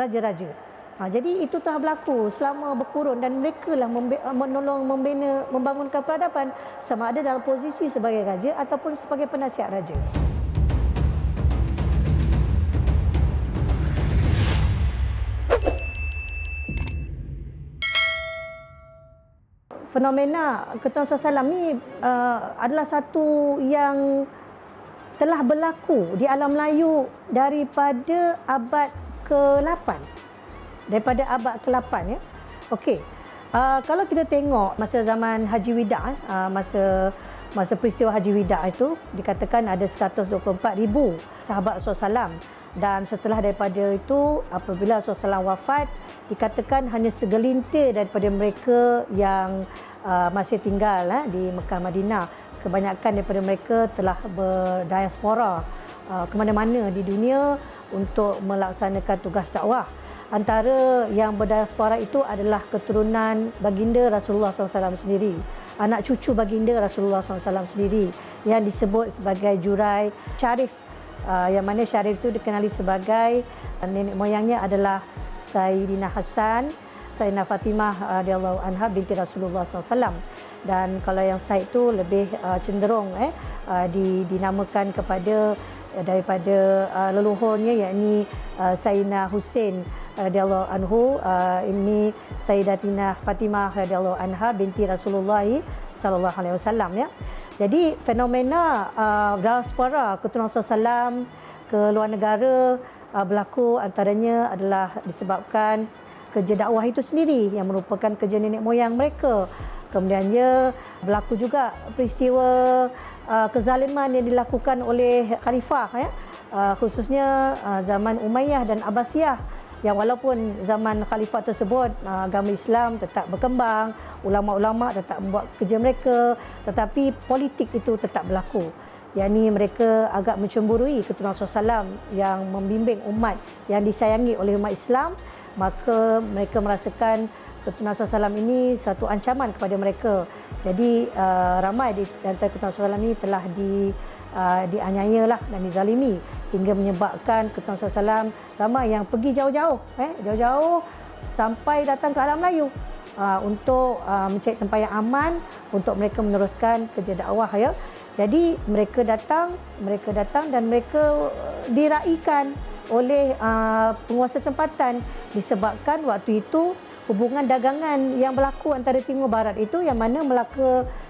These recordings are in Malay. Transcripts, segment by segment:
raja-raja. Jadi itu telah berlaku selama berkurun dan mereka lah menolong membina, membangunkan peradaban sama ada dalam posisi sebagai raja ataupun sebagai penasihat raja. Fenomena Ketuhanan SAW ni adalah satu yang telah berlaku di alam Melayu daripada abad ke-8. Daripada abad ke-8 ya. Okey. Kalau kita tengok masa zaman Haji Wida, masa peristiwa Haji Wida itu dikatakan ada 124,000 sahabat Rasulullah SAW, dan setelah daripada itu apabila Rasulullah SAW wafat, dikatakan hanya segelintir daripada mereka yang masih tinggal di Mekah Madinah. Kebanyakan daripada mereka telah berdiaspora ke mana-mana di dunia untuk melaksanakan tugas dakwah. Antara yang berdiaspora itu adalah keturunan baginda Rasulullah SAW sendiri, anak cucu baginda Rasulullah SAW sendiri yang disebut sebagai Jurai Syarif, yang mana Syarif itu dikenali sebagai nenek moyangnya adalah Sayyidina Hasan, Sayyidina Fatimah radhiyallahu anha binti Rasulullah SAW. Dan kalau yang Said itu lebih cenderung dinamakan kepada daripada leluhurnya, yakni Sayyidina Husain radhiyallahu anhu, ini Sayyidatina Fatimah radhiyallahu anha binti Rasulullah sallallahu alaihi wasallam ya. Jadi fenomena diaspora keturunan Rasulullah SAW ke luar negara berlaku antaranya adalah disebabkan kerja dakwah itu sendiri yang merupakan kerja nenek moyang mereka. Kemudiannya berlaku juga peristiwa kezaliman yang dilakukan oleh khalifah ya, khususnya zaman Umayyah dan Abbasiyah, yang walaupun zaman khalifah tersebut agama Islam tetap berkembang, ulama-ulama tetap membuat kerja mereka, tetapi politik itu tetap berlaku. Yakni mereka agak mencemburui keturunan Rasulullah SAW yang membimbing umat yang disayangi oleh umat Islam, maka mereka merasakan keturunan Rasulullah SAW ini satu ancaman kepada mereka. Jadi ramai di antara keturunan Rasulullah SAW ini telah dianiaya lah dan dizalimi hingga menyebabkan keturunan Rasulullah SAW ramai yang pergi jauh-jauh sampai datang ke alam Melayu untuk mencari tempat yang aman untuk mereka meneruskan kerja dakwah ya. Jadi mereka datang dan mereka diraikan oleh penguasa tempatan disebabkan waktu itu hubungan dagangan yang berlaku antara Timur Barat itu, yang mana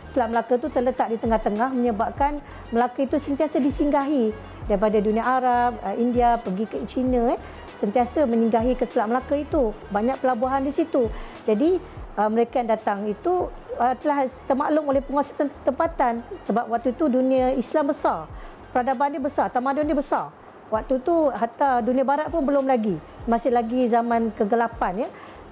Selat Melaka itu terletak di tengah-tengah, menyebabkan Melaka itu sentiasa disinggahi daripada dunia Arab, India, pergi ke China, sentiasa menyinggahi ke Selat Melaka itu. Banyak pelabuhan di situ. Jadi mereka yang datang itu telah termaklum oleh penguasa tempatan, sebab waktu itu dunia Islam besar, peradaban dia besar, tamadun dia besar. Waktu itu hatta dunia Barat pun belum lagi, masih lagi zaman kegelapan ya.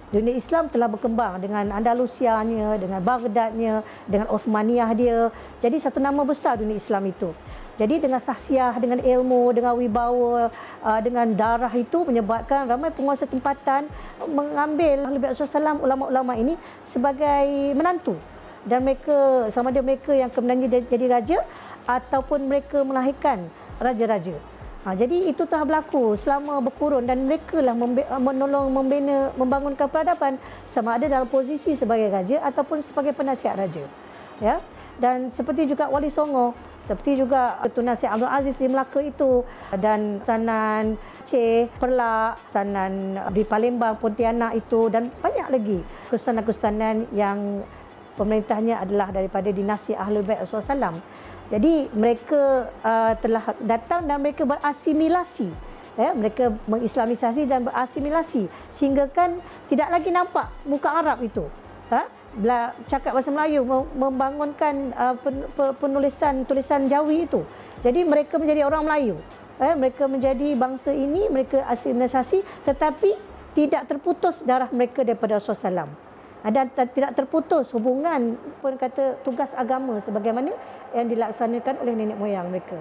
Dunia Islam telah berkembang dengan Andalusianya, dengan Baghdadnya, dengan Uthmaniyah dia. Jadi satu nama besar dunia Islam itu. Jadi dengan sahsiah, dengan ilmu, dengan wibawa, dengan darah itu menyebabkan ramai penguasa tempatan mengambil Ahli Bait Rasulullah SAW, ulama-ulama ini sebagai menantu. Dan mereka, sama ada mereka yang kemudiannya jadi raja ataupun mereka melahirkan raja-raja. Jadi itu telah berlaku selama berkurun dan mereka lah menolong membina, membangunkan peradaban sama ada dalam posisi sebagai raja ataupun sebagai penasihat raja. Ya. Dan seperti juga Wali Songo, seperti juga Tun Nasir Abdul Aziz di Melaka itu, dan Tanan Aceh, Perlak, Tanan di Palembang, Pontianak itu, dan banyak lagi kesultanan-kesultanan yang pemerintahnya adalah daripada dinasti Ahlul Bait Rasulullah SAW. Jadi mereka telah datang dan mereka berasimilasi. Mereka mengislamisasi dan berasimilasi sehingga kan tidak lagi nampak muka Arab itu. Cakap bahasa Melayu, membangunkan tulisan Jawi itu. Jadi mereka menjadi orang Melayu. Mereka menjadi bangsa ini, mereka asimilisasi, tetapi tidak terputus darah mereka daripada Rasulullah SAW. Dan tidak terputus hubungan pun kata tugas agama sebagaimana yang dilaksanakan oleh nenek moyang mereka.